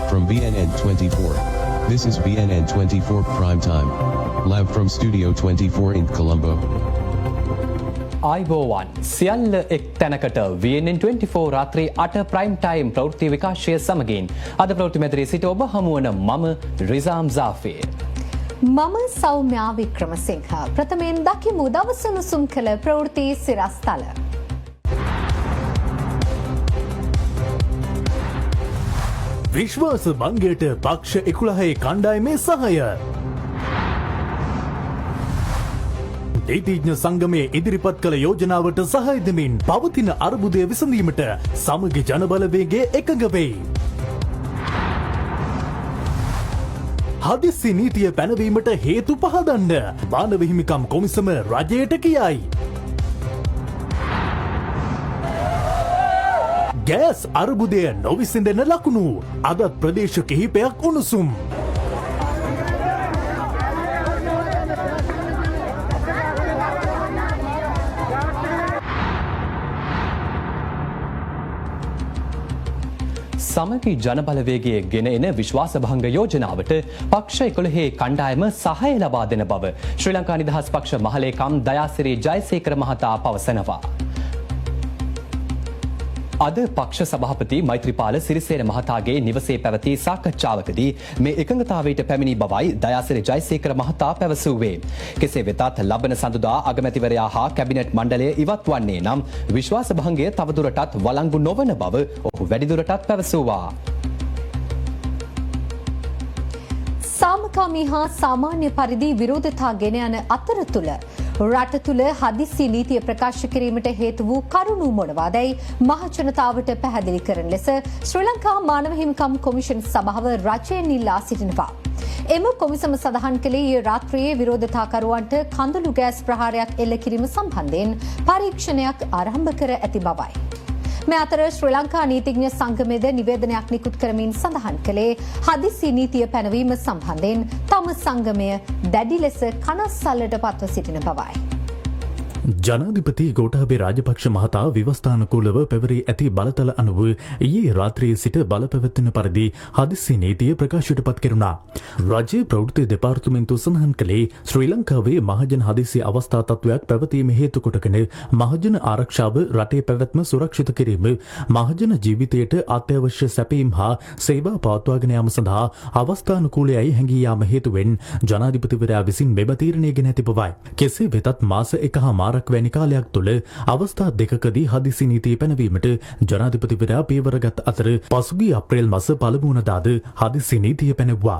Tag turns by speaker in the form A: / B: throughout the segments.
A: from BNN24. This is BNN24 Prime Time. Live from Studio 24 in Colombo.
B: අයිබෝවන් සියල්ල එක් තැනකට VNN24 රාත්‍රී 8 ප්‍රයිම් ටයිම් ප්‍රවෘත්ති විකාශය සමගින් අද ප්‍රවෘත්ති මැදිරියේ සිට ඔබ හමුවන මම රිසාම් ජාෆර්.
C: මම සෞම්‍යා වික්‍රමසිංහ. ප්‍රථමයෙන් දකිමු දවස උණුසුම් කළ ප්‍රවෘත්ති සිරස්තල.
D: විශ්වාස භංගයට පක්ෂ 11 කණ්ඩායමේ සහාය. නීතිඥ සංගමයේ ඉදිරිපත් කළ යෝජනාවට සහාය දෙමින් පවතින අර්බුදය විසඳීමට සමගි ජනබලවේගයේ එකඟ වෙයි. හදිස්සි නීතිය පැනවීමට හේතු පහදන්න මානව හිමිකම් කොමිසම රජයට කියයි. ගෑස් අර්බුදය නොවිසඳෙන ලකුණු අදත් ප්‍රදේශ කිහිපයක් උණුසුම්.
B: සමගි ජනබලවේගයේ ගෙන එන විශ්වාසභංග යෝජනාවට පක්ෂ 11 කණ්ඩායම සහාය ලබා දෙන බව ශ්‍රී ලංකා නිදහස් පක්ෂ මහලේකම් දයාසිරි ජයසේකර මහතා පවසනවා. අද පක්ෂ සභාපති මෛත්‍රීපාල සිරිසේන මහතාගේ නිවසේ පැවති සාකච්ඡාවකදී මේ එකඟතාවයට පැමිණි බවයි දයාසිරි ජයසේකර මහතා පැවසුවේ. කෙසේ වෙතත් ලබන සඳුදා අගමැතිවරයා හා කැබිනට් මණ්ඩලය ඉවත් වන්නේ නම් විශ්වාසභංගය තවදුරටත් වළංගු නොවන බව ඔහු වැඩිදුරටත් පැවසුවා.
C: සාමකාමී හා සාමාන්‍ය පරිදි විරෝධතා ගෙන යන අතරතුර රට තුළ හදිසි නීතිය ප්‍රකාශ කිරීමට හේතු වූ කරුණු මොනවාදැයි මහජනතාවට පැහැදිලි කරන ලෙස ශ්‍රී ලංකා මානව හිමිකම් කොමිෂන් සභාව රජයෙන් ඉල්ලා සිටිනවා. එම කොමිසම සඳහන් කළේ රාත්‍රියේ විරෝධතාකරුවන්ට කඳුළු ගෑස් ප්‍රහාරයක් එල්ල කිරීම සම්බන්ධයෙන් පරීක්ෂණයක් ආරම්භ කර ඇති බවයි. මේ අතර ශ්‍රී ලංකා නීතිඥ සංගමයේද නිවේදනයක් නිකුත් කරමින් සඳහන් කළේ හදිසි නීතිය පැනවීම සම්බන්ධයෙන් තම සංගමය දැඩි ලෙස කනස්සල්ලට පත්ව සිටින බවයි.
D: ජනාධිපති ගෝඨාභය රාජපක්ෂ මහතා ව්‍යවස්ථානුකූලව පැවරී ඇති බලතල අනුව ඊයේ රාත්‍රියේ සිට බලපැවැත්වෙන පරිදි හදිසි නීතිය ප්‍රකාශයට පත් කෙරුණා. රාජ්‍ය ප්‍රවෘත්ති දෙපාර්තමේන්තුව සඳහන් කළේ ශ්‍රී ලංකාවේ මහජන හදිසි අවස්ථා තත්ත්වයක් පැවතීම හේතු කොටගෙන මහජන ආරක්ෂාව රටේ පැවැත්ම සුරක්ෂිත කිරීම මහජන ජීවිතයට අත්‍යවශ්‍ය සැපීම් හා සේවා පවත්වාගෙන යාම සඳහා අවස්ථානුකූලයයි හැඟී යාම හේතුවෙන් ජනාධිපතිවරයා විසින් මෙම තීරණය ගෙන ඇති බවයි. කෙසේ වෙතත් මාස 1.5 වැනි කාලයක් තුළ අවස්ථා දෙකකදී හදිසි නීතිය පැනවීමට ජනාධිපතිවරයා පියවරගත් අතර පසුගිය අප්‍රේල් මාස පළමු වනදාද හදිසි නීතිය පැනෙව්වා.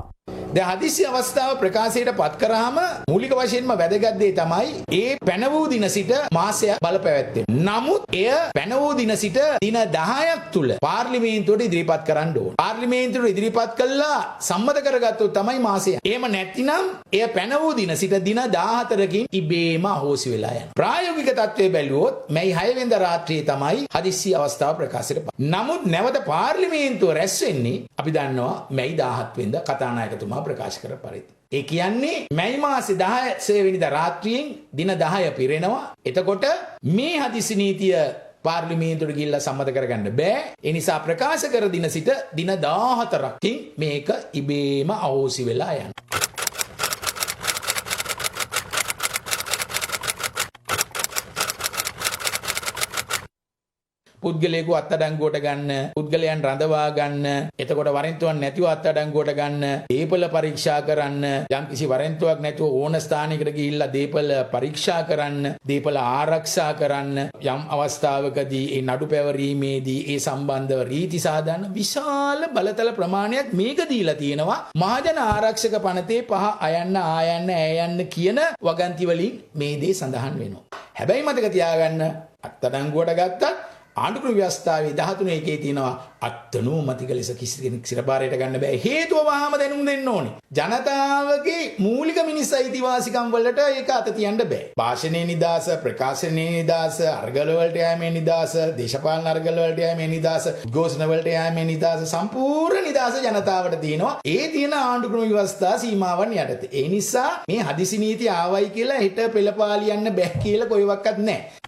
E: දැන් හදිසි අවස්ථාව ප්‍රකාශයට පත් කරාම මූලික වශයෙන්ම වැදගත් දේ තමයි ඒ පැන වූ දින සිට මාසයක් බලපැවැත්වෙන. නමුත් එය පැන වූ දින සිට දින 10ක් තුල පාර්ලිමේන්තුවට ඉදිරිපත් කරන්න ඕන. පාර්ලිමේන්තුවට ඉදිරිපත් කළා සම්මත කරගත්තොත් තමයි මාසය. එහෙම නැතිනම් එය පැන වූ දින සිට දින 14කින් ඉබේම අහෝසි වෙලා යනවා. ප්‍රායෝගික තත්ත්වයේ බැලුවොත් මැයි 6 වෙනිදා රාත්‍රියේ තමයි හදිසි අවස්ථාව ප්‍රකාශයට පත්. නමුත් නැවත පාර්ලිමේන්තුව රැස් වෙන්නේ අපි දන්නවා මැයි 17 වෙනිදා කතානායකතුමා ප්‍රකාශ කර පරිදි. ඒ කියන්නේ මැයි මාසේ 16 වෙනිදා රාත්‍රියෙන් දින 10 පිරෙනවා. එතකොට මේ හදිසි නීතිය පාර්ලිමේන්තුවට ගිහිල්ලා සම්මත කරගන්න බෑ. ඒ නිසා ප්‍රකාශ කර දින සිට දින 14කින් මේක ඉබේම අහෝසි වෙලා යනවා. පුද්ගලයෙකු අත්අඩංගුවට ගන්න, පුද්ගලයන් රඳවා ගන්න, එතකොට වරෙන්තුවක් නැතිව අත්අඩංගුවට ගන්න, දීපල පරීක්ෂා කරන්න, යම්කිසි වරෙන්තුවක් නැතුව ඕන ස්ථානයකට ගිහිල්ලා දීපල පරීක්ෂා කරන්න, දීපල ආරක්ෂා කරන්න, යම් අවස්ථාවකදී ඒ නඩු පැවරීමේදී ඒ සම්බන්ධව රීති සාධන විශාල බලතල ප්‍රමාණයක් මේක දීලා තියෙනවා. මහජන ආරක්ෂක පනතේ 5 අයන්න ආයන්න ඈයන්න කියන වගන්ති වලින් මේ දේ සඳහන් වෙනවා. හැබැයි මතක තියාගන්න අත්අඩංගුවට ගත්තත් ආණ්ඩුක්‍රම ව්‍යවස්ථාවේ 13 එකේ තියෙනවා අත්අනුමතික ලෙස කිසි කෙනෙක් සිරපාරයට ගන්න බෑ. හේතුව වහාම දැනුම් දෙන්න ඕනේ. ජනතාවගේ මූලික මිනිස් අයිතිවාසිකම් වලට ඒක අත තියන්න බෑ. භාෂණයේ නිදාස, ප්‍රකාශනයේ නිදාස, අර්ගල වලට යෑමේ නිදාස, දේශපාලන අර්ගල වලට යෑමේ නිදාස, උද්ඝෝෂණ වලට යෑමේ නිදාස, සම්පූර්ණ නිදාස ජනතාවට තියෙනවා. ඒ තියෙන ආණ්ඩුක්‍රම ව්‍යවස්ථා සීමාවන් යටතේ. ඒ නිසා මේ හදිසි නීති ආවයි කියලා හිට පෙළපාලියන්න බෑ කියලා කොයිවක්වත් නැහැ.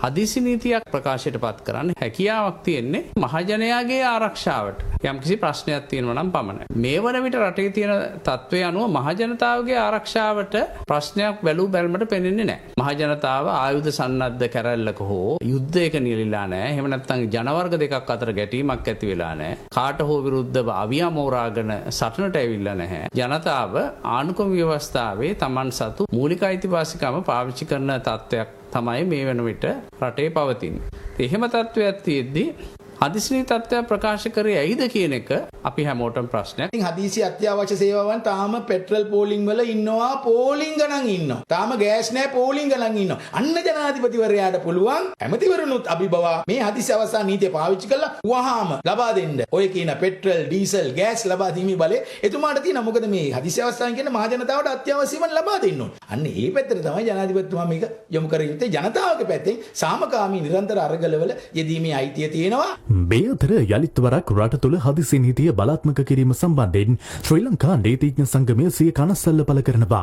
F: හදිසි නීතියක් ප්‍රකාශයට පත් කරන්න හැකියාවක් තියෙන්නේ මහජනයාගේ ආරක්ෂාවට. යම්කිසි ප්‍රශ්නයක් තියෙනවා නම් පමණයි. මේ වන විට රටේ තියෙන තත්ත්වය අනුව මහජනතාවගේ ආරක්ෂාවට ප්‍රශ්නයක් බැලූ බැලමට පෙනෙන්නේ නැහැ. මහජනතාව ආයුධ සන්නද්ධ කැරැල්ලක හෝ යුද්ධයක නියැලිලා නැහැ. එහෙම නැත්නම් ජනවර්ග දෙකක් අතර ගැටීමක් ඇති වෙලා නැහැ. කාට හෝ විරුද්ධව අවියා මෝරාගෙන සටනට ඇවිල්ලා නැහැ. ජනතාව ආණ්ඩුක්‍රම ව්‍යවස්ථාවේ Taman සතු මූලික අයිතිවාසිකම පාවිච්චි කරන තත්ත්වයක් තමයි මේ වෙන විට රටේ පවතින්නේ. එහෙම තත්ත්වයක් තියෙද්දි හදිසි තත්ත්වයක් ප්‍රකාශ කරේ ඇයිද කියන එක අපි හැමෝටම ප්‍රශ්නයක්.
E: ඉතින් හදිසි අත්‍යවශ්‍ය සේවාවන් තාම පෙට්‍රල් පෝලිං වල ඉන්නවා, පෝලිං ගණන් ඉන්නවා. තාම ගෑස් නැහැ, පෝලිං ගණන් ඉන්නවා. අන්න ජනාධිපතිවරයාට පුළුවන් ඇමතිවරුනුත් අභිබවා මේ හදිසි අවස්ථා නීතිය පාවිච්චි කරලා වහාම ලබා දෙන්න. ඔය කියන පෙට්‍රල්, ඩීසල්, ගෑස් ලබා දීමේ බලය එතුමාට තියෙනවා. මොකද මේ හදිසි අවස්ථාවෙන් කියන මහ ජනතාවට අත්‍යවශ්‍යම ලබා දෙන්න ඕන. අන්න ඒ පැත්තට තමයි ජනාධිපතිතුමා මේක යොමු කර යුත්තේ. ජනතාවගේ පැත්තෙන් සාමකාමී නිරන්තර අරගලවල යෙදීමේ අයිතිය තියෙනවා.
D: මේ අතර යළිත් වරක් රට තුළ හදිසි නීතිය බලාත්මක කිරීම සම්බන්ධයෙන් ශ්‍රී ලංකා නීතිඥ සංගමය සිය කනස්සල්ල පළ කරනවා.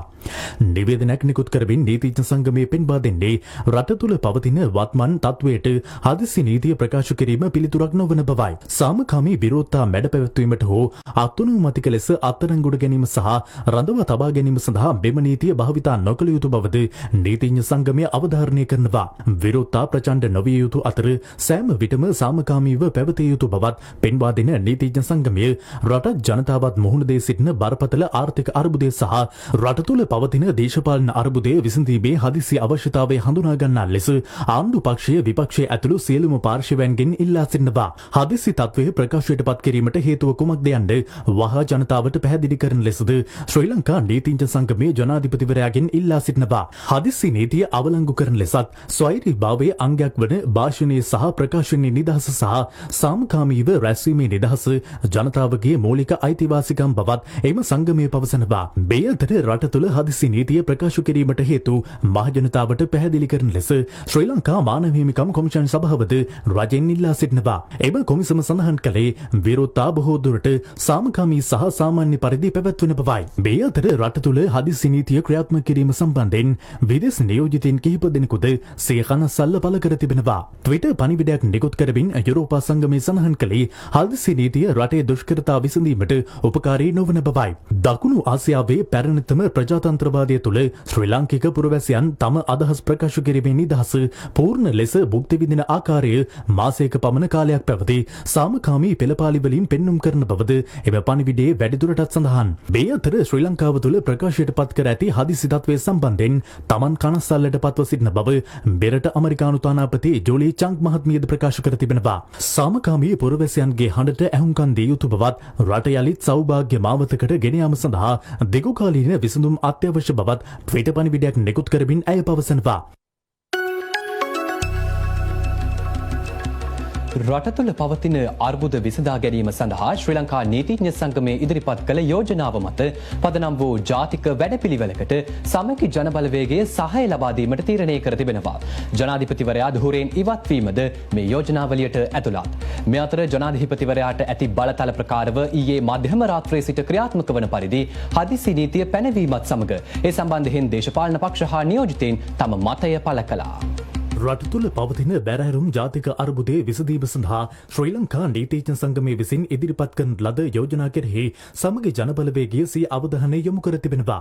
D: නිවේදනයක් නිකුත් කරමින් නීතිඥ සංගමය පෙන්වා දෙන්නේ රට තුළ පවතින වත්මන් තත්වයට හදිසි නීතිය ප්‍රකාශ කිරීම පිළිතුරක් නොවන බවයි. සාමකාමී විරෝධතා මැඩ පැවැත්වීමට හෝ අත්අනුමතික ලෙස අත්අඩංගුවට ගැනීම සහ රඳවා තබා ගැනීම සඳහා මෙම නීතිය භාවිතා නොකළ යුතු බවද නීතිඥ සංගමය අවධාරණය කරනවා. විරෝධතා ප්‍රචණ්ඩ නොවිය යුතු අතර සෑම විටම සාමකාමීව පැවතිය යුතු බවත් පෙන්වා දෙන නීතිඥ සංගමය රටත් ජනතාවත් මුහුණ දී සිටින බරපතල ආර්ථික අර්බුදය සහ රට තුළ පවතින දේශපාලන අර්බුදය විසඳීමේ හදිසි අවශ්‍යතාවය හඳුනා ගන්නා ලෙස ආණ්ඩු පක්ෂය විපක්ෂය ඇතුළු සියලුම පාර්ශවයන්ගෙන් ඉල්ලා සිටිනවා. හදිසි තත්ත්වය ප්‍රකාශයට පත් කිරීමට හේතුව කුමක්ද යන්න වහා ජනතාවට පැහැදිලි කරන ලෙසද ශ්‍රී ලංකා නීතිඥ සංගමයේ ජනාධිපතිවරයාගෙන් ඉල්ලා සිටිනවා. හදිසි නීතිය අවලංගු කරන ලෙසත් ස්වෛරීභාවයේ අංගයක් වන භාෂණයේ සහ ප්‍රකාශනයේ නිදහස සහ සාමකාමීව රැස්වීමේ නිදහස ජනතාවගේ මූලික අයිතිවාසිකම් බවත් එම සංගමය පවසනවා. මේ අතර රට තුළ හදිසි නීතිය ප්‍රකාශ කිරීමට හේතු මහජනතාවට පැහැදිලි කරන ලෙස ශ්‍රී ලංකා මානව හිමිකම් කොමිෂන් සභාවද රජෙන් ඉල්ලා සිටිනවා. එම කොමිසම සඳහන් කළේ විරෝධතා බොහෝ දුරට සාමකාමී සහ සාමාන්‍ය පරිදි පැවැත්වෙන බවයි. මේ අතර රට තුළ හදිසි නීතිය ක්‍රියාත්මක කිරීම සම්බන්ධයෙන් විදේශ නියෝජිතයින් කිහිප දෙනෙකුද සිය කනස්සල්ල පළ කර තිබෙනවා. ට්විටර් පණිවිඩයක් නිකුත් කරමින් යුරෝපා සංගමය සඳහන් කළේ හදිසි නීතිය රටේ දුෂ්කරතා විසඳීමට උපකාරී නොවන බවයි. දකුණු ආසියාවේ පැරණිතම ප්‍රජාතන්ත්‍රවාදය තුළ ශ්‍රී ලාංකික පුරවැසියන් තම අදහස් ප්‍රකාශ කිරීමේ නිදහස පූර්ණ ලෙස භුක්ති විඳින ආකාරය මාසයක පමණ කාලයක් පැවති සාමකාමී පෙළපාලි වලින් පෙන්눔 කරන බවද එම පණිවිඩයේ වැඩිදුරටත් සඳහන්. මේ අතර ශ්‍රී ලංකාව තුළ ප්‍රකාශයට පත් කර ඇති හදිසි තත්ත්වය සම්බන්ධයෙන් Taman කනස්සල්ලට පත්ව සිටින බව බෙරට අමරිකානු තානාපති ජෝලි චංග් මහත්මියද ප්‍රකාශ කර තිබෙනවා. සාමකාමී පුරවැසියන්ගේ හඬට ඇහුම්කන් දිය යුතු බවත් රට යළිත් සෞභාග්‍ය මාවතකට ගෙන යාම සඳහා දීර්ඝකාලීන විසඳුම් අත්‍යවශ්‍ය බවත් ට්විටර් පණිවිඩයක් නිකුත් කරමින් ඇය පවසනවා.
B: රට තුළ පවතින අර්බුද විසඳා ගැනීම සඳහා ශ්‍රී ලංකා නීතිඥ සංගමය ඉදිරිපත් කළ යෝජනාව මත පදනම් වූ ජාතික වැඩපිළිවෙලකට සමගි ජනබලවේගයේ සහාය ලබා දීමට තීරණය කර තිබෙනවා. ජනාධිපතිවරයා ධුරයෙන් ඉවත්වීමද මේ යෝජනාවලියට ඇතුළත්. මේ අතර ජනාධිපතිවරයාට ඇති බලතල ප්‍රකාරව ඊයේ මධ්‍යම රාත්‍රියේ සිට ක්‍රියාත්මක වන පරිදි හදිසි නීතිය පැනවීමත් සමග ඒ සම්බන්ධයෙන් දේශපාලන පක්ෂ හා නියෝජිතයින් තම මතය පළ කළා.
D: රට තුළ පවතින බැරෑරුම් ජාතික අර්බුදය විසඳීම සඳහා ශ්‍රී ලංකා නීතිඥ සංගමය විසින් ඉදිරිපත් කරන ලද යෝජනා කෙරෙහි සමගි ජනබලවේගය සිය අවධානය යොමු කර තිබෙනවා.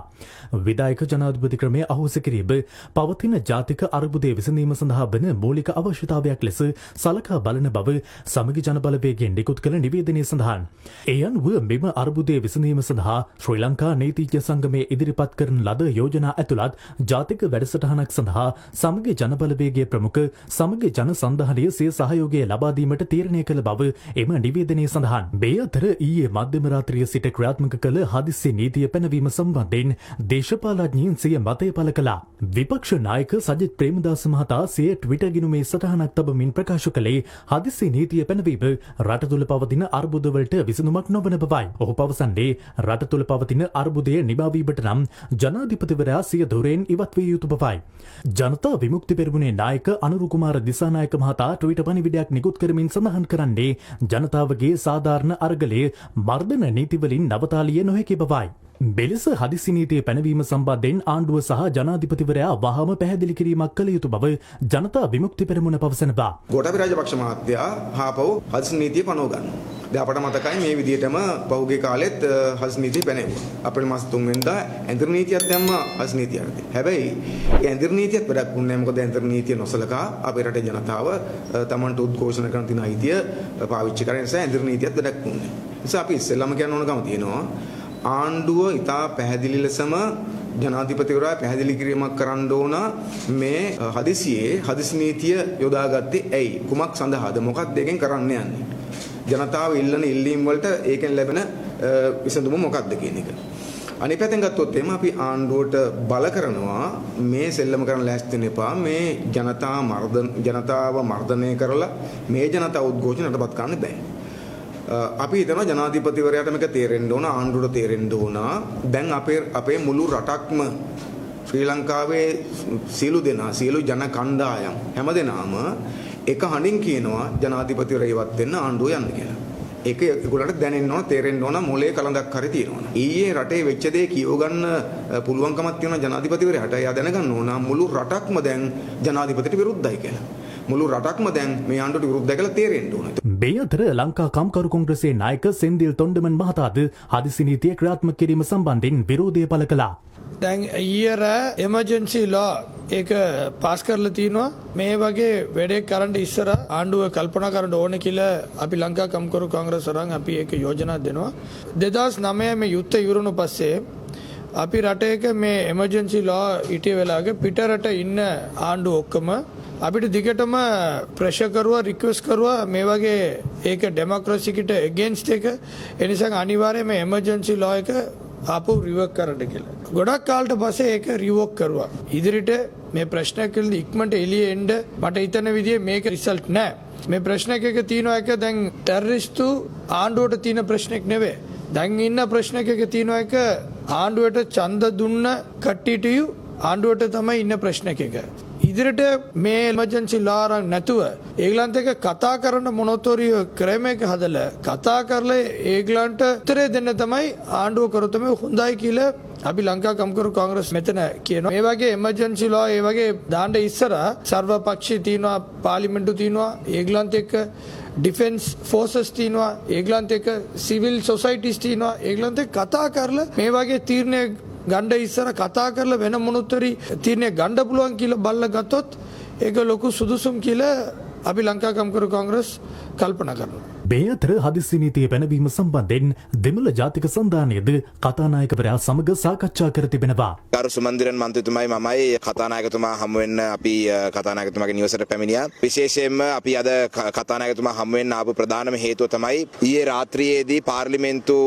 D: විධායක ජනාධිපති ක්‍රමය අහෝසි කිරීම පවතින ජාතික අර්බුදය විසඳීම සඳහා වන මූලික අවශ්‍යතාවයක් ලෙස සලකා බලන බව සමගි ජනබලවේගයෙන් නිකුත් කළ නිවේදනයේ සඳහන්. ඒ අනුව මෙම අර්බුදය විසඳීම සඳහා ශ්‍රී ලංකා නීතිඥ සංගමය ඉදිරිපත් කරන ලද යෝජනා ඇතුළත් ජාතික වැඩසටහනක් සඳහා සමගි ජනබලවේගය ප්‍රමුඛ සමගි ජන සන්ධානය සිය සහයෝගය ලබා දීමට තීරණය කළ බව එම නිවේදනයේ සඳහන්. මේ අතර ඊයේ මධ්‍යම රාත්‍රිය සිට ක්‍රියාත්මක කළ හදිසි නීතිය පැනවීම සම්බන්ධයෙන් දේශපාලඥයින් සිය මතය පළ කළා. විපක්ෂ නායක සජිත් ප්‍රේමදාස මහතා සිය ට්විටර් ගිණුමේ සටහනක් තබමින් ප්‍රකාශ කළේ හදිසි නීතිය පැනවීම රට තුළ පවතින අර්බුදවලට විසඳුමක් නොවන බවයි. ඔහු පවසන්නේ රට තුළ පවතින අර්බුදය නිවා වීමට නම් ජනාධිපතිවරයා සිය ධුරයෙන් ඉවත් විය යුතු බවයි. ජනතා විමුක්ති පෙරමුණේ නායක නායක අනුරු කුමාර දිසානායක මහතා ට්විටර් පණිවිඩයක් නිකුත් කරමින් සඳහන් කරන්නේ ජනතාවගේ සාධාරණ අරගලයේ මර්ධන නීතිවලින් නවතාලිය නොහැකි බවයි. බෙලෙස හදිසි නීතිය පැනවීම සම්බන්ධයෙන් ආණ්ඩුව සහ ජනාධිපතිවරයා වහාම පැහැදිලි කිරීමක් කළ යුතු බව ජනතා විමුක්ති පෙරමුණ පවසනවා.
G: ගෝඨාභය රාජපක්ෂ මහත්තයා හාපව් හදිසි නීතිය පනව ගන්නවා. දැන් අපට මතකයි මේ විදිහටම පහුගිය කාලෙත් හදිසි නීතිය පැනෙවුවා. අපේ මාස 3 වෙනිදා ඇඳිරි නීතියක් දැම්ම හදිසි නීතිය යටතේ. හැබැයි ඒ ඇඳිරි නීතියත් වැඩක් වුණේ නැහැ. මොකද ඇඳිරි නීතිය නොසලකා අපේ රටේ ජනතාව තමන්ට උද්ඝෝෂණ කරන තින අයිතිය පාවිච්චි කරන නිසා ඇඳිරි නීතියත් වැඩක් වුණේ. නිසා අපි ඉස්සෙල්ලාම කියන්න ඕන කම තියෙනවා. ආණ්ඩුව ඉතා පැහැදිලි ලෙසම ජනාධිපතිවරයා පැහැදිලි කිරීමක් කරන්න ඕන මේ හදිසි නීතිය යොදාගත්තේ ඇයි කුමක් සඳහාද මොකක්ද දෙකෙන් කරන්න යන්නේ ජනතාව ඉල්ලන ඉල්ලීම් වලට ඒකෙන් ලැබෙන විසඳුම මොකක්ද කියන එක අනිත් පැත්තෙන් ගත්තොත් එimhe අපි ආණ්ඩුවට බල කරනවා මේ සෙල්ලම කරන්න ලෑස්ති වෙන්න එපා මේ ජනතාව මර්ධනය කරලා මේ ජනතාව උද්ඝෝෂණයටපත් කරන්න බෑ අපි හිතනවා ජනාධිපතිවරයාට මේක තේරෙන්න ඕන ආණ්ඩුවට තේරෙන්න ඕන දැන් අපේ මුළු රටක්ම ශ්‍රී ලංකාවේ සියලු ජන කණ්ඩායම් හැමදෙනාම එක හඬින් කියනවා ජනාධිපතිවරයා ඉවත් වෙන්න ආණ්ඩුව යන්න කියලා. ඒක ඒගොල්ලන්ට දැනෙන්න ඕන තේරෙන්න ඕන මොලේ කලඳක් හරි තියෙනවා. ඊයේ රටේ වෙච්ච දේ කියව ගන්න පුළුවන්කමක් තියෙන ජනාධිපතිවරයාට එයා දැනගන්න ඕන මුළු රටක්ම දැන් ජනාධිපතිට විරුද්ධයි කියලා. මුළු රටක්ම දැන් මේ ආණ්ඩුවට විරුද්ධයි කියලා තේරෙන්න ඕන.
D: මේ අතර ලංකා කම්කරු කොංග්‍රසයේ නායක සෙන්දිල් තොණ්ඩමන් මහතාද හදිසි නීතිය ක්‍රියාත්මක කිරීම සම්බන්ධයෙන් විරෝධය පළ කළා.
H: දැන් ඊයර එමර්ජන්සි ලෝ ඒක පාස් කරලා තිනවා මේ වගේ වැඩේ කරන්න ඉස්සර ආණ්ඩුව කල්පනා කරන්න ඕනේ කියලා අපි ලංකා කම්කරු කොංග්‍රස් වරන් අපි ඒක යෝජනා දෙනවා 2009 මේ යුද්ධ ඉවරුණු පස්සේ අපි රටේක මේ එමර්ජන්සි ලෝ හිටිය වෙලාවක පිටරට ඉන්න ආණ්ඩුව ඔක්කොම අපිට දිගටම ප්‍රෙෂර් කරුවා රික්වෙස්ට් කරුවා මේ වගේ ඒක ඩෙමොක්‍රසිකට එගේන්ස්ට් එක ඒ නිසා අනිවාර්යයෙන්ම එමර්ජන්සි ලෝ එක ආපහු රිවර්ක් කරන්න කියලා. ගොඩක් කාලට පස්සේ ඒක රිවර්ක් කරුවා. ඉදිරියට මේ ප්‍රශ්නයක් කියලා ඉක්මනට එළියේ එන්න මට හිතන විදිහේ මේක රිසල්ට් නැහැ. මේ ප්‍රශ්නයක තියෙනවා එක දැන් ටෙරරිස්ටු ආණ්ඩුවට තියෙන ප්‍රශ්නයක් නෙවෙයි. දැන් ඉන්න ප්‍රශ්නයක තියෙනවා එක ආණ්ඩුවට ඡන්ද දුන්න කට්ටියට ආණ්ඩුවට තමයි ඉන්න ප්‍රශ්නයක. ඉදිරියට මේ එමර්ජන්සි ලෝ අරන් නැතුව ඒගලන්ට එක කතා කරන මොනොතොරිය ක්‍රමයක හදලා කතා කරලා ඒගලන්ට උත්තරේ දෙන්න තමයි ආණ්ඩුව කරොත් තමයි හොඳයි කියලා අපි ලංකා කම්කරු කොංග්‍රස් මෙතන කියනවා. මේ වගේ එමර්ජන්සි ලෝ ඒ වගේ දාන්න ඉස්සර සර්වපක්ෂී තියනවා පාර්ලිමේන්තු තියනවා ඒගලන්ට එක්ක ඩිෆෙන්ස් ෆෝසස් තියනවා ඒගලන්ට එක්ක සිවිල් සොසයිටිස් තියනවා ඒගලන්ට කතා කරලා මේ වගේ තීරණය ගණ්ඩ ඉස්සර කතා කරලා වෙන මොනුත්තරි තීරණය ගණ්ඩ පුළුවන් කියලා බල්ලා ගත්තොත් ඒක ලොකු සුදුසුම් කියලා අපි ලංකා කම්කරු කොංග්‍රස් කල්පනා කරනවා.
D: මේ අතර හදිසි නීතිය පැනවීම සම්බන්ධයෙන් දෙමළ ජාතික සන්ධානයේද කතානායකවරයා සමග සාකච්ඡා කර තිබෙනවා.
I: ගරු සුමන්දිරන් මන්ත්‍රීතුමයි මමයි කතානායකතුමා හමු වෙන්න අපි කතානායකතුමාගේ නිවසට පැමිණියා. විශේෂයෙන්ම අපි අද කතානායකතුමා හමු වෙන්න ආපු ප්‍රධානම හේතුව තමයි ඊයේ රාත්‍රියේදී පාර්ලිමේන්තු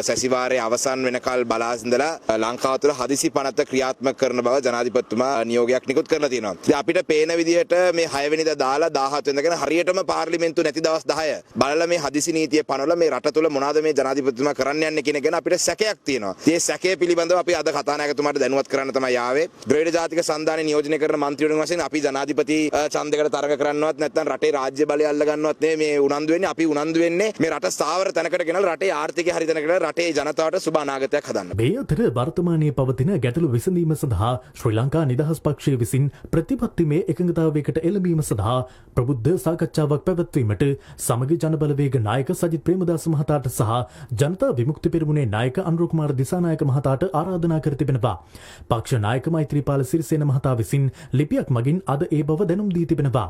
I: සැසිවාරයේ අවසන් වෙනකල් බලා ඉඳලා ලංකාව තුළ හදිසි පනත ක්‍රියාත්මක කරන බව ජනාධිපතිතුමා නියෝගයක් නිකුත් කරලා තියෙනවා. ඉතින් අපිට පේන විදිහට මේ 6 වෙනිදා දාලා 17 වෙනිදා හරියටම පාර්ලිමේන්තු නැති දවස් 10 බලලා මේ හදිසි නීතිය පනවලා මේ රට තුළ මොනවාද මේ ජනාධිපතිතුමා කරන්න යන්නේ කියන ගැන අපිට සැකයක් තියෙනවා. මේ සැකය පිළිබඳව අපි අද කතානායකතුමාට දැනුවත් කරන්න තමයි ආවේ. ද්‍රවිඩ ජාතික සන්ධානය නියෝජනය කරන මන්ත්‍රීවරුන් වශයෙන් අපි ජනාධිපති ඡන්දයකට තරඟ කරන්නවත් නැත්නම් රටේ රාජ්‍ය බලය අල්ල ගන්නවත් මේ උනන්දු වෙන්නේ. අපි උනන්දු වෙන්නේ මේ රට ස්ථාවර තැනකට ගෙනල්ලා රටේ ආර්ථිකය හරි තැනකට රටේ ජනතාවට සුබ අනාගතයක් හදන්න.
D: මේ අතර වර්තමානයේ පවතින ගැටලු විසඳීම සඳහා ශ්‍රී ලංකා නිදහස් පක්ෂය විසින් ප්‍රතිපත්තිමය එකඟතාවයකට එළඹීම සඳහා ප්‍රබුද්ධ සාකච්ඡාවක් පැවැත්වීමට සමගි ජනබලවේග නායක සජිත් ප්‍රේමදාස මහතාට සහ ජනතා විමුක්ති පෙරමුණේ නායක අනුරු කුමාර දිසානායක මහතාට ආරාධනා කර තිබෙනවා. පක්ෂ නායක මෛත්‍රීපාල සිරිසේන මහතා විසින් ලිපියක් මගින් අද ඒ බව දැනුම් දී තිබෙනවා.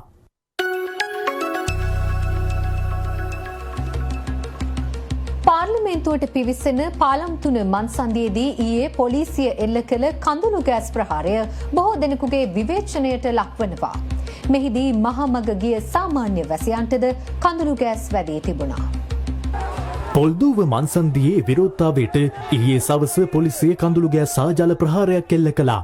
C: පාර්ලිමේන්තුවට පිවිසෙන පාලම් 3 මන්සන්දියේදී ඊයේ පොලිසිය එල්ල කළ කඳුළු ගෑස් ප්‍රහාරය බොහෝ දෙනෙකුගේ විවේචනයට ලක්වනවා. මෙහිදී මහමග ගිය සාමාන්‍ය වැසියන්ටද කඳුළු ගෑස් වැදී තිබුණා.
D: පොල්දුව මන්සන්දියේ විරෝධතාවයට ඊයේ සවස පොලිසිය කඳුළු ගෑස් සහ ජල ප්‍රහාරයක් එල්ල කළා.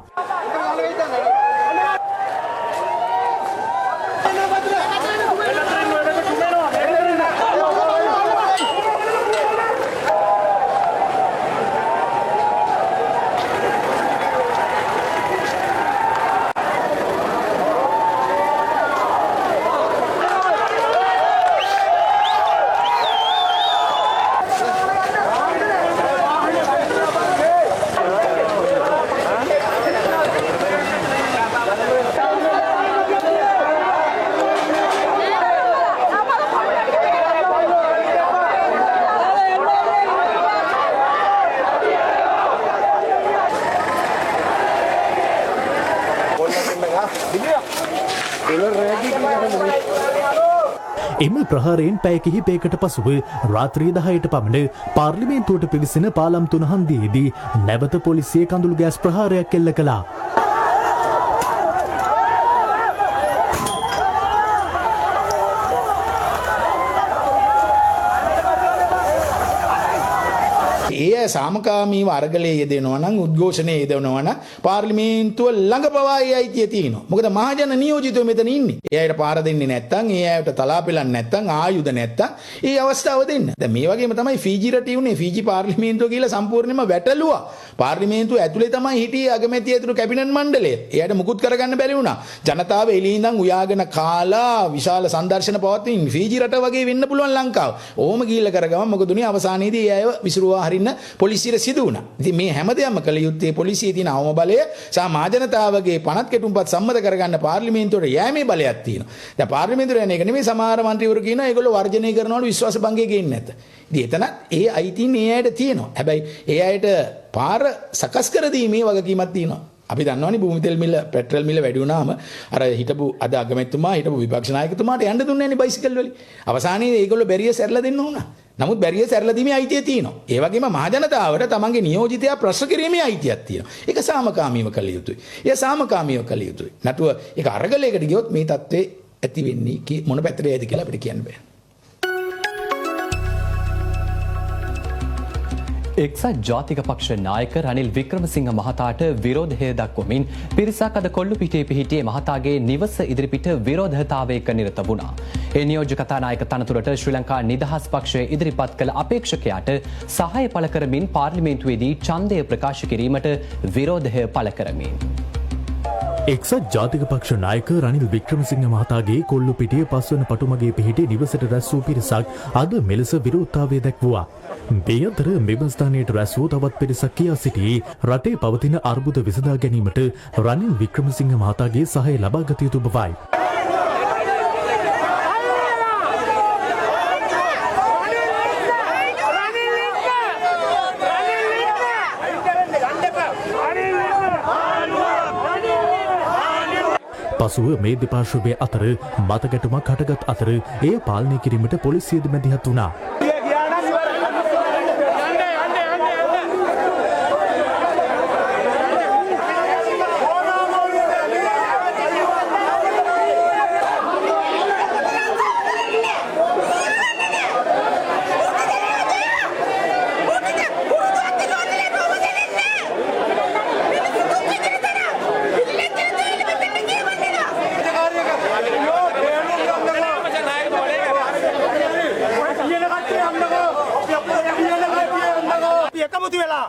D: එම ප්‍රහාරයෙන් පැය කිහිපයකට පසුව රාත්‍රී 10ට පමණ පාර්ලිමේන්තුවට පිවිසෙන පාලම් 3 හන්දියේදී නැවත පොලිසිය කඳුළු ගෑස් ප්‍රහාරයක් එල්ල කළා.
E: ඒ සාමකාමීව අරගලයේ යෙදෙනවා නම් උද්ඝෝෂණයේ යෙදෙනවා නම් පාර්ලිමේන්තුව ළඟ පවා ඒ අයිතිය තියෙනවා. මොකද මහජන නියෝජිතයෝ මෙතන ඉන්නේ. ඒ අයට පාර දෙන්නේ නැත්නම්, ඒ අයට තලා පෙලන්නේ නැත්නම්, ආයුධ නැත්නම් ඒ අවස්ථාව දෙන්න. දැන් මේ වගේම තමයි ෆීජි රටේ උනේ. ෆීජි පාර්ලිමේන්තුව කියලා සම්පූර්ණයෙන්ම වැටලුවා. පාර්ලිමේන්තුව ඇතුලේ තමයි හිටියේ අගමැති ඇතුළු කැබිනට් මණ්ඩලය. ඒ අයට මුකුත් කරගන්න බැරි වුණා. ජනතාව එළියේ ඉඳන් උයාගෙන කාලා විශාල සංදර්ශන පවත්වමින් ෆීජි රට වගේ වෙන්න පුළුවන් ලංකාව. ඕම ගිහිල්ලා කරගම මොකද උනේ අවසානයේදී ඒ අය විසිරුවා හරින්න පොලිසියට සිදු වුණා. ඉතින් මේ හැමදේම කළ යුත්තේ පොලිසියේ තියෙන අවම බලය සහ මහජනතාවගේ පනත් කෙටුම්පත් සම්මත කරගන්න පාර්ලිමේන්තුවට යෑමේ බලයක් තියෙනවා. දැන් පාර්ලිමේන්තුවට යන එක නෙමෙයි සමහර മന്ത്രിවරු කියනවා ඒගොල්ලෝ වර්ජනය කරනවලු විශ්වාස භංගය ගේන්නේ නැත. ඉතින් එතන ඒ අයිතින් ඒ අයට තියෙනවා. හැබැයි ඒ අයට පාර සකස් කර දීමේ වගකීමක් තියෙනවා. අපි දන්නවනේ භූමි තෙල් මිල පෙට්‍රල් මිල වැඩි වුණාම අර හිටපු අද අගමැතිතුමා හිටපු විපක්ෂ නායකතුමාට යන්න දුන්නේ නැහැ බයිසිකල් වලින්. අවසානයේ ඒගොල්ලෝ බැරිය සැරලා දෙන්න උනා. නමුත් බැරිය සැරලා දීමේ අයිතිය තියෙනවා. ඒ වගේම මහජනතාවට තමන්ගේ නියෝජිතයා ප්‍රශ්න කිරීමේ අයිතියක් තියෙනවා. ඒක සාමකාමීව කළ යුතුයි. ඒ සාමකාමීව කළ යුතුයි. නැතුව ඒක අරගලයකට ගියොත් මේ තත්ත්වේ ඇති වෙන්නේ මොන පැත්තටද කියලා අපිට කියන්න බෑ.
B: එක්සත් ජාතික පක්ෂ නායක රනිල් වික්‍රමසිංහ මහතාට විරෝධය දක්වමින් පිරිසක් අද කොල්ලුපිටියේ පිහිටියේ මහතාගේ නිවස ඉදිරිපිට විරෝධතාවයක නිරත වුණා. ඒ නියෝජ්‍ය කතානායක තනතුරට ශ්‍රී ලංකා නිදහස් පක්ෂය ඉදිරිපත් කළ අපේක්ෂකයාට සහාය පළ කරමින් පාර්ලිමේන්තුවේදී ඡන්දය ප්‍රකාශ කිරීමට විරෝධය පළ කරමින්
D: එක්සත් ජාතික පක්ෂ නායක රනිල් වික්‍රමසිංහ මහතාගේ කොල්ලුපිටිය පස්වන පටුමගේ පිහිටි නිවසට රැස් වූ පිරිසක් අද මෙලෙස විරෝධතාවය දැක්වුවා. මේ අතර මෙම ස්ථානයට රැස් වූ තවත් පිරිසක් කියා සිටි රටේ පවතින අර්බුද විසඳා ගැනීමට රනිල් වික්‍රමසිංහ මහතාගේ සහාය ලබා ගත යුතු බවයි. පසුව මේ දෙපාර්ශ්වය අතර මතගැටුමක් හටගත් අතර එය පාලනය කිරීමට පොලිසියද මැදිහත් වුණා.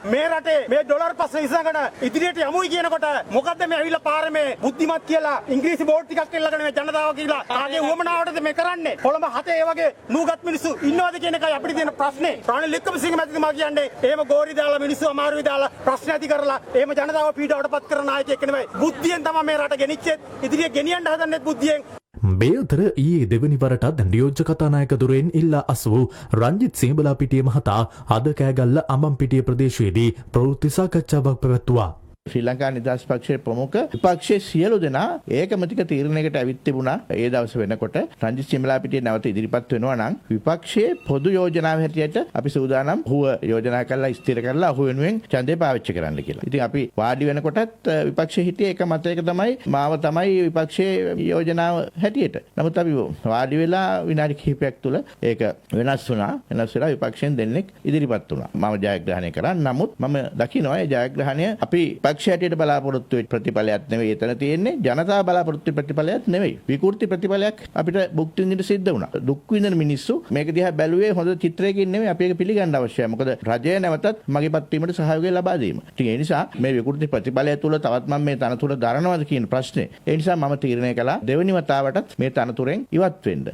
J: මේ රටේ මේ ඩොලර් පස්සේ ඉස්සගෙන ඉදිරියට යමුයි කියනකොට මොකද්ද මේ ඇවිල්ලා පාරේ මේ බුද්ධිමත් කියලා ඉංග්‍රීසි බෝඩ් ටිකක් එල්ලගෙන මේ ජනතාව කියලා කාගේ උවමනාවටද මේ කරන්නේ? කොළඹ හතේ ඒ වගේ නූගත් මිනිස්සු ඉන්නවද කියන එකයි අපිට තියෙන ප්‍රශ්නේ. රනිල් වික්‍රමසිංහ මැතිතුමා කියන්නේ එහෙම ගෝරි දාලා මිනිස්සු අමාරුයි දාලා ප්‍රශ්න ඇති කරලා එහෙම ජනතාව පීඩාවටපත් කරන නායකයෙක් නෙවෙයි. බුද්ධියෙන් තමයි මේ රට ගෙනිච්චෙත් ඉදිරිය ගෙනියන්න හදන්නේ බුද්ධියෙන්.
D: මේ අතර ඊයේ දෙවනි වරටත් නියෝජ්‍ය කතානායක දුරෙන් ඉල්ලා අසවූ රංජිත් සිංහබලාපිටිය මහතා අද කෑගල්ල අමම්පිටිය ප්‍රදේශයේදී ප්‍රවෘත්ති සාකච්ඡාවක් පැවැත්තුවා.
K: ශ්‍රී ලංකා නිදහස් පක්ෂයේ ප්‍රමුඛ විපක්ෂයේ සියලු දෙනා ඒකමතික තීරණයකට ඇවිත් තිබුණා. ඒ දවස් වෙනකොට රංජිත් සිංහබලාපිටිය නැවත ඉදිරිපත් වෙනවා නම් විපක්ෂයේ පොදු යෝජනාව හැටියට අපි සූදානම් හුව යෝජනා කරලා ස්ථිර කරලා ඔහු වෙනුවෙන් ඡන්දය පාවිච්චි කරන්න කියලා. ඉතින් අපි වාඩි වෙනකොටත් විපක්ෂයේ හිටියේ එක මතයක තමයි මාව තමයි විපක්ෂයේ යෝජනාව හැටියට. නමුත් අපි වාඩි වෙලා විනාඩි කිහිපයක් තුල ඒක වෙනස් වුණා. වෙනස් වෙලා විපක්ෂයෙන් දෙන්නෙක් ඉදිරිපත් වුණා. මම ජයග්‍රහණය කරා. නමුත් මම දකිනවා ඒ ජයග්‍රහණය අපි පක්ෂයට බලාපොරොත්තු වෙච්ච ප්‍රතිඵලයක් නෙවෙයි එතන තියෙන්නේ. ජනතාව බලාපොරොත්තු වෙච්ච ප්‍රතිඵලයක් නෙවෙයි. විකෘති ප්‍රතිඵලයක් අපිට භුක්ති විඳින්න සිද්ධ වුණා. දුක් විඳින මිනිස්සු මේක දිහා බැලුවේ හොඳ චිත්‍රයකින් නෙවෙයි. අපි ඒක පිළිගන්න අවශ්‍යයි. මොකද රජය නැවතත් මගේ පත්වීමට සහයෝගය ලබා දීම. ඉතින් ඒ නිසා මේ විකෘති ප්‍රතිඵලය තුල තවත් මම මේ තනතුර දරනවාද කියන ප්‍රශ්නේ. ඒ නිසා මම තීරණය කළා දෙවෙනි වතාවටත් මේ තනතුරෙන් ඉවත් වෙන්න.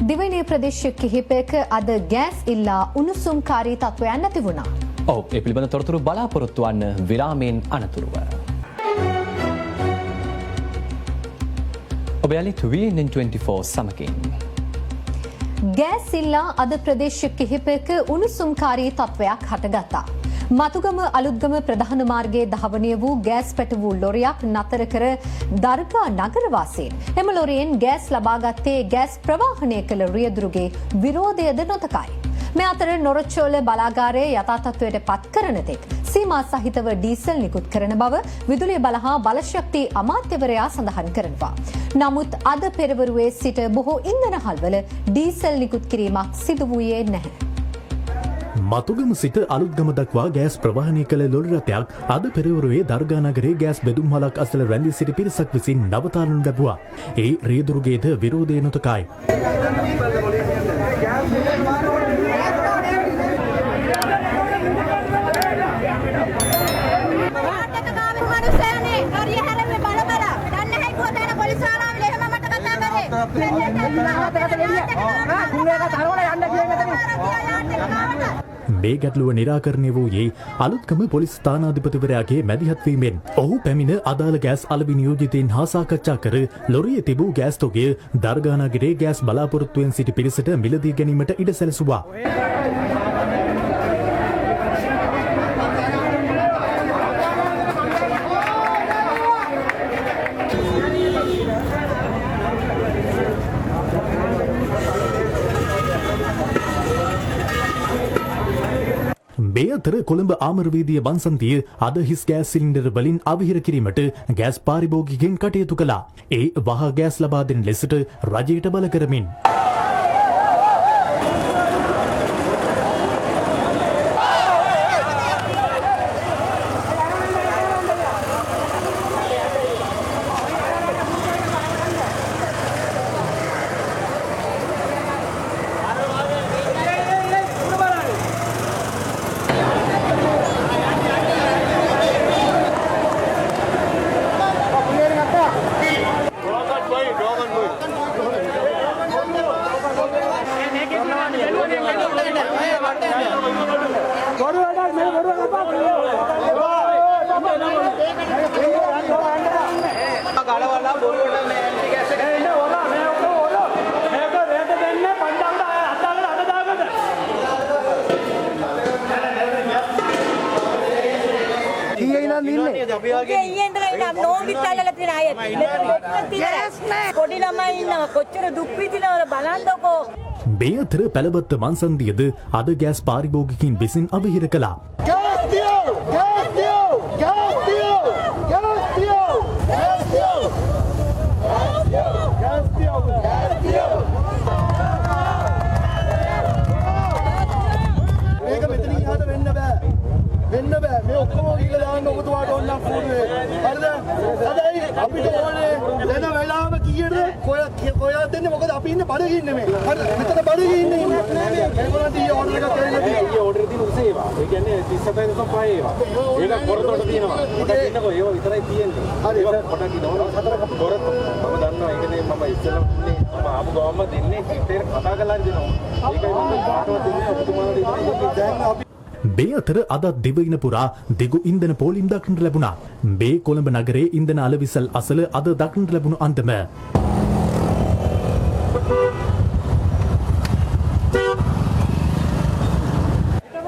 C: දිවයිනේ ප්‍රදේශ කිහිපයක අද ගෑස් ඉල්ලා උණුසුම්කාරී තත්ත්වයන් නැති වුණා.
B: ඔව් ඒ පිළිබඳ තොරතුරු බලාපොරොත්තු වන්න විරාමයෙන් අනතුරුව. ඔබ යලිත් VNN24 සමගින්.
C: ගෑස් ඉල්ලා අද ප්‍රදේශ කිහිපයක උණුසුම්කාරී තත්ත්වයක් හටගත්තා. මතුගම අලුත්ගම ප්‍රධාන මාර්ගයේ ධාවනය වූ ගෑස් පැටවූ ලොරියක් නතර කර දර්ගා නගරවාසීන් එම ලොරියෙන් ගෑස් ලබාගත්තේ ගෑස් ප්‍රවාහනය කළ රියදුරුගේ විරෝධයද නොතකයි. මේ අතර නොරොච්චෝල බලාගාරයේ යථා තත්ත්වයට පත් කරන තෙක් සීමා සහිතව ඩීසල් නිකුත් කරන බව විදුලිය බල හා බලශක්ති අමාත්‍යවරයා සඳහන් කරනවා. නමුත් අද පෙරවරුවේ සිට බොහෝ ඉන්ධනහල්වල ඩීසල් නිකුත් කිරීමක් සිදු වූයේ නැහැ.
D: මතුගම සිට අලුත්ගම දක්වා ගෑස් ප්‍රවාහනය කළ ලොරි රථයක් අද පෙරවරුවේ දර්ගා නගරයේ ගෑස් බෙදුම් හලක් අසල රැඳී සිටි පිරිසක් විසින් නවතාලනු ලැබුවා. ඒ රියදුරුගේද විරෝධය නොතකයි. මේ ගැටලුව නිරාකරණය වූයේ අලුත්ගම පොලිස් ස්ථානාධිපතිවරයාගේ මැදිහත්වීමෙන්. ඔහු පැමිණ අදාළ ගෑස් අලෙවි නියෝජිතයින් හා සාකච්ඡා කර ලොරියේ තිබූ ගෑස් තොගය දර්ගා නගරයේ ගෑස් බලාපොරොත්තුවෙන් සිටි පිරිසට මිලදී ගැනීමට ඉඩ සැලසුවා. මේ අතර කොළඹ ආමරවීදිය බන්සන්තිය අද හිස් ගෑස් සිලින්ඩර් වලින් අවහිර කිරීමට ගෑස් පාරිභෝගිකයින් කටයුතු කළා. ඒ වහ ගෑස් ලබා දෙන ලෙසට රජයට බල කරමින් මේ අතර පැලබත්ත මන්සන්දියද අද ගෑස් පාරිභෝගිකින් විසින් අවහිර කළා. මේ අතර අදත් දිවයින පුරා දිගු ඉන්ධන පෝලිම් දක්නට ලැබුණා. මේ කොළඹ නගරයේ ඉන්ධන අලවිසල් අසල අද දක්නට ලැබුණු අන්දම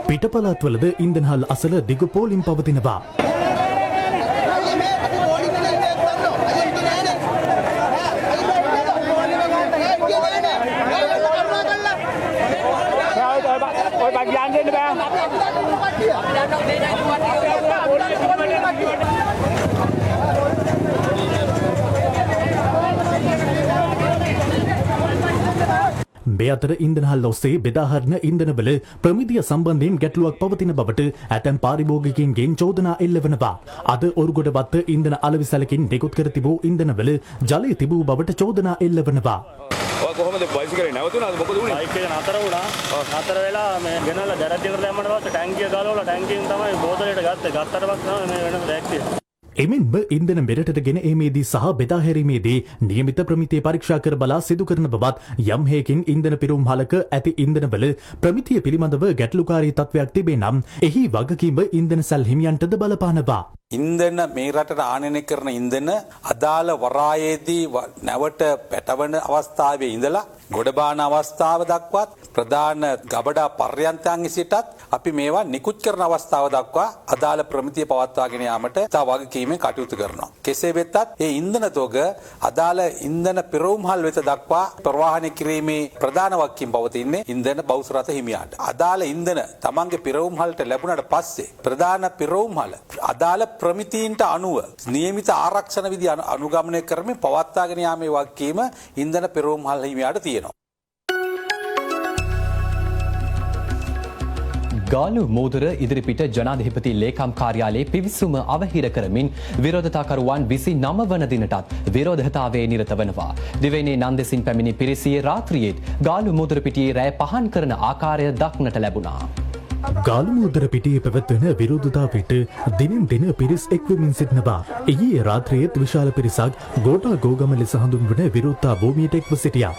D: පිටපළාත්වලද ඉන්ධනහල් අසල දිගු පෝලිම් පවතිනවා. මේ අතර ඉන්ධනහල් ඔස්සේ බෙදාහරින ඉන්ධනවල ප්‍රමිතිය සම්බන්ධයෙන් ගැටලුවක් පවතින බවට ඇතැම් පාරිභෝගිකයින්ගෙන් චෝදනා එල්ලවනවා. අද ඔරුගොඩවත්ත ඉන්ධන අලවිසලකින් නිකුත් කර තිබූ ඉන්ධනවල ජලය තිබූ බවට චෝදනා එල්ලවනවා.
L: කොහොමද බයිසිකලේ නැවතුණාද මොකද උනේ? බයික් එක නතර වුණා. නතර වෙලා මේ ගෙනල්ලා ගැරේජ් එකට දැම්මම පස්සේ ටැංකිය ගලවලා ටැංකියෙන් තමයි බෝතලයට ගත්තේ. ගත්තට පස්සේ තමයි මේ වෙනම දැක්කේ.
D: එමෙන්ම ඉන්ධන මෙරටට ගෙන ඒමේදී සහ බෙදා හැරීමේදී නියමිත ප්‍රමිතිය පරීක්ෂා කර බලා සිදු කරන බවත් යම් හේකින් ඉන්ධන පිරුම් හලක ඇති ඉන්ධනවල ප්‍රමිතිය පිළිබඳව ගැටලුකාරී තත්වයක් තිබේ නම් එහි වගකීම ඉන්ධන සැල් හිමියන්ටද බලපානවා.
M: ඉන්ධන මේ රටට ආනයනය කරන ඉන්ධන අදාළ වරායේදී නැවට පැටවන අවස්ථාවේ ඉඳලා ගොඩබාන අවස්ථාව දක්වත් ප්‍රධාන ගබඩා පර්යන්තයන් සිටත් අපි මේවා නිකුත් කරන අවස්ථාව දක්වා අදාළ ප්‍රමිතිය පවත්වාගෙන යාමට තා වගකීමෙන් කටයුතු කරනවා. කෙසේ වෙතත් ඒ ඉන්ධන තොග අදාළ ඉන්ධන පෙරවුම්හල් වෙත දක්වා ප්‍රවාහනය කිරීමේ ප්‍රධාන වගකීම පවතින්නේ ඉන්ධන බෞසරත හිමියාට. අදාළ ඉන්ධන තමන්ගේ පෙරවුම්හලට ලැබුණාට පස්සේ ප්‍රධාන පෙරවුම්හල අදාළ ප්‍රමිතීන්ට අනුව නියමිත ආරක්ෂණ විධි අනුගමනය කරමින් පවත්වාගෙන යාමේ වගකීම ඉන්ධන පෙරවුම්හල් හිමියාට තියෙනවා.
B: ගාලු මෝදර ඉදිරිපිට ජනාධිපති ලේකම් කාර්යාලයේ පිවිසුම අවහිර කරමින් විරෝධතාකරුවන් 29 වන දිනටත් විරෝධතාවයේ නිරත වනවා. දිවයිනේ නන්දෙසින් පැමිණි පිරිසියේ රාත්‍රියේත් ගාලු මෝදර පිටියේ රැය පහන් කරන ආකාරය දක්නට ලැබුණා.
D: ගාලමුදර පිටියේ පැවැත්වෙන විරෝධතාවට දිනෙන් දින පිරිස් එක්වමින් සිටිනවා. ඊයේ රාත්‍රියේත් විශාල පිරිසක් ගෝඨා ගෝගම ලෙස හඳුන්වන විරෝධතා භූමියට එක්ව සිටියා.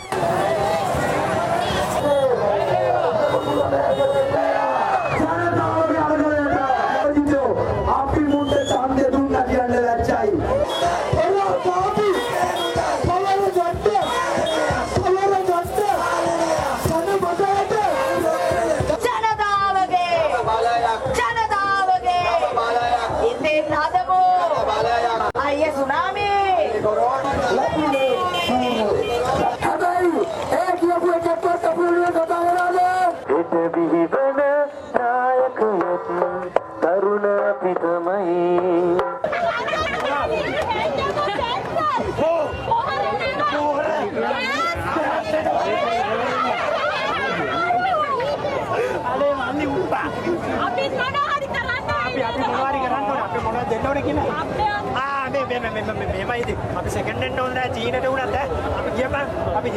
J: අපි සෙකන්ඩ් හෙන්ඩ් ඕන චීනට උනත් අපි කියපන් අපි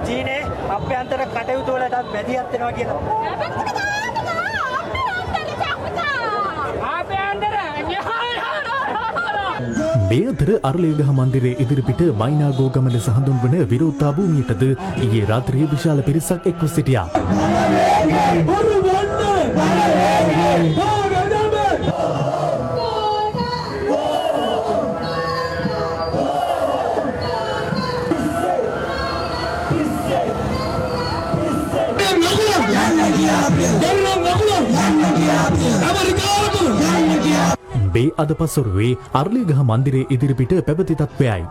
J: චීනේ අභ්‍යන්තර කටයුතු වලටත් බැදියත් වෙනවා කියලා.
D: මේ අතර අරලියගහ මන්දිරයේ ඉදිරිපිට මයිනාගෝගම ලෙස හඳුන්වන විරෝධතා භූමියටද ඊයේ රාත්‍රියේ විශාල පිරිසක් එක්ව සිටියා. මේ අද පසුරුවේ අරලියගහ මන්දිරයේ ඉදිරිපිට පැවති තත්ත්වයයි.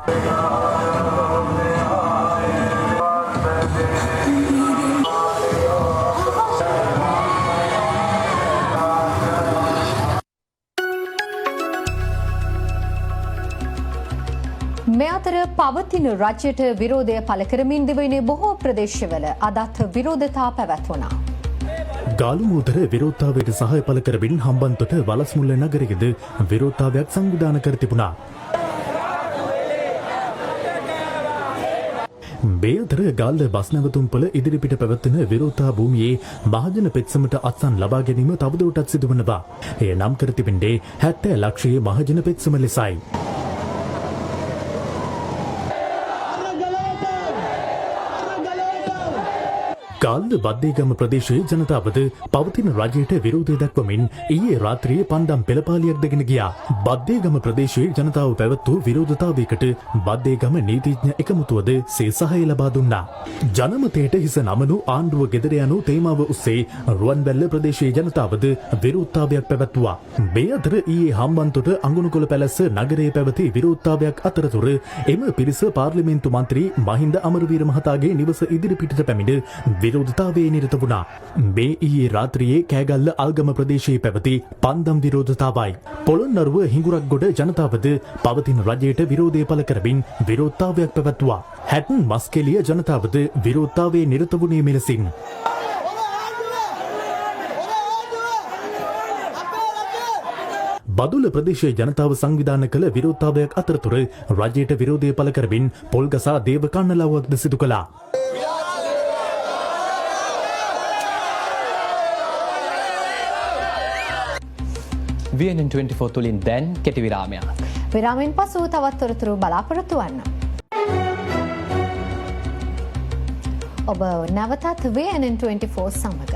C: මේ අතර පවතින රජයට විරෝධය පළ කරමින් දිවයිනේ බොහෝ ප්‍රදේශවල අදත් විරෝධතා පැවැත්වුණා.
D: ගාලුමෝදර විරෝධතාවයට සහාය පළ කරමින් හම්බන්තොට වලස්මුල්ල නගරයේද විරෝධතාවයක් සංවිධානය කර තිබුණා. මේ අතර ගාල්ල බස් නැවතුම්පොළ ඉදිරිපිට පැවැත්වෙන විරෝධතා භූමියේ මහජන පෙත්සමට අත්සන් ලබා ගැනීම තවදුරටත් සිදුවනවා. එය නම් කර තිබෙන්නේ 70 ලක්ෂයේ මහජන පෙත්සම ලෙසයි. ගාල්ල බද්දේගම ප්‍රදේශයේ ජනතාවද පවතින රජයට විරෝධය දක්වමින් ඊයේ රාත්‍රියේ පන්දම් පෙළපාලියක් දෙගෙන ගියා. බද්දේගම ප්‍රදේශයේ ජනතාව පැවැත් වූ විරෝධතාවයකට බද්දේගම නීතිඥ එකමුතුවද සහාය ලබා දුන්නා. ජනමතයට හිස නමනු ආණ්ඩුව ගෙදර යනු තේමාව ඔස්සේ රුවන්වැල්ල ප්‍රදේශයේ ජනතාවද විරෝධතාවයක් පැවැත්වුවා. මේ අතර ඊයේ හම්බන්තොට අඟුණුකොළ පැලැස්ස නගරයේ පැවති විරෝධතාවයක් අතරතුර එම පිරිස පාර්ලිමේන්තු මන්ත්‍රී මහින්ද අමරවීර මහතාගේ නිවස ඉදිරිපිටට පැමිණ විරෝධතාවයේ නිරත වුණා. මේ ඊයේ රාත්‍රියේ කෑගල්ල අල්ගම ප්‍රදේශයේ පැවති පන්දම් විරෝධතාවයි. පොළොන්නරුව හිඟුරක්ගොඩ ජනතාවද පවතින රජයට විරෝධය පළ කරමින් විරෝධතාවයක් පැවැත්වුවා. හැටන් මස්කෙලිය ජනතාවද විරෝධතාවයේ නිරත වුණේ මෙලෙසින්. බදුල්ල ප්‍රදේශයේ ජනතාව සංවිධානය කළ විරෝධතාවයක් අතරතුර රජයට විරෝධය පළ කරමින් පොල්ගසා දේව කන්නලාවක්ද සිදු කළා.
B: VNN24 තුලින් දැන් කෙටි විරාමයක්.
C: විරාමයෙන් පසු තවත් තොරතුරු බලාපොරොත්තු වන්න. ඔබ නැවතත් VNN24 සමග.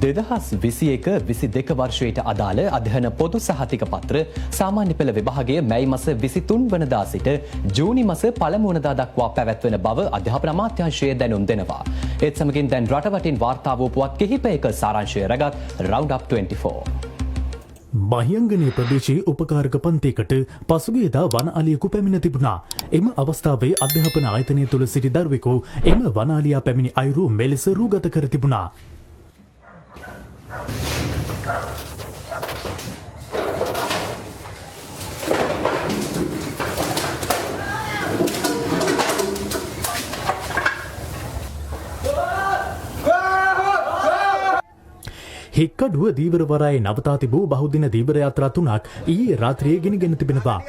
B: 2021-22 වර්ෂයට අදාළ අධ්‍යයන පොදු සහතික පත්‍ර සාමාන්‍ය පෙළ විභාගය මැයි මස 23 වනදා සිට ජූනි මස 1 වනදා දක්වා පැවැත්වෙන බව අධ්‍යාපන අමාත්‍යාංශය දැනුම් දෙනවා. ඒත් සමගින් දැන් රටවටින් වාර්තා වූ පුවත් කිහිපයක සාරාංශය රැගත් රවුන්ඩ් අප් 24.
D: මහියංගනය ප්‍රදේශයේ උපකාරක පන්තියකට පසුගියදා වන අලියෙකු පැමිණ තිබුණා. එම අවස්ථාවේ අධ්‍යාපන ආයතනය තුළ සිටි දරුවෙකු එම වන අලියා පැමිණි අයුරු මෙලෙස රූගත කර තිබුණා. හික්කඩුව දීවරවරායේ නවතා තිබූ බහුදින දීවර යාත්‍රා තුනක් ඊයේ රාත්‍රියේ ගෙනගෙන තිබෙනවා.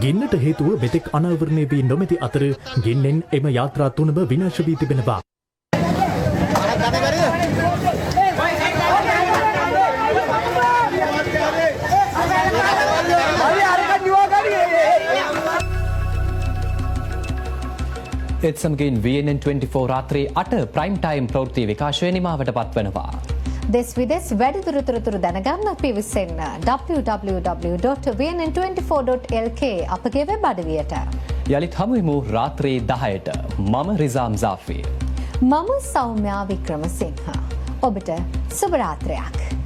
D: ගින්නට හේතුව මෙතෙක් අනාවරණය වී නොමැති අතර ගින්නෙන් එම යාත්‍රා තුනම විනාශ වී තිබෙනවා.
B: ඒත් සමගින් VNN 24 රාත්‍රී 8 ප්‍රයිම් ටයිම් ප්‍රවෘත්ති විකාශය නිමාවට පත්වනවා.
C: දෙස් විදෙස් වැඩිදුර තොරතුරු දැනගන්න පිවිසෙන්න www.vnn24.lk අපගේ වෙබ් අඩවියට.
B: යළිත් හමුවෙමු රාත්‍රී 10ට. මම රිසාම් ජාෆී.
C: මම සෞම්‍යා වික්‍රමසිංහ. ඔබට සුබ රාත්‍රියක්.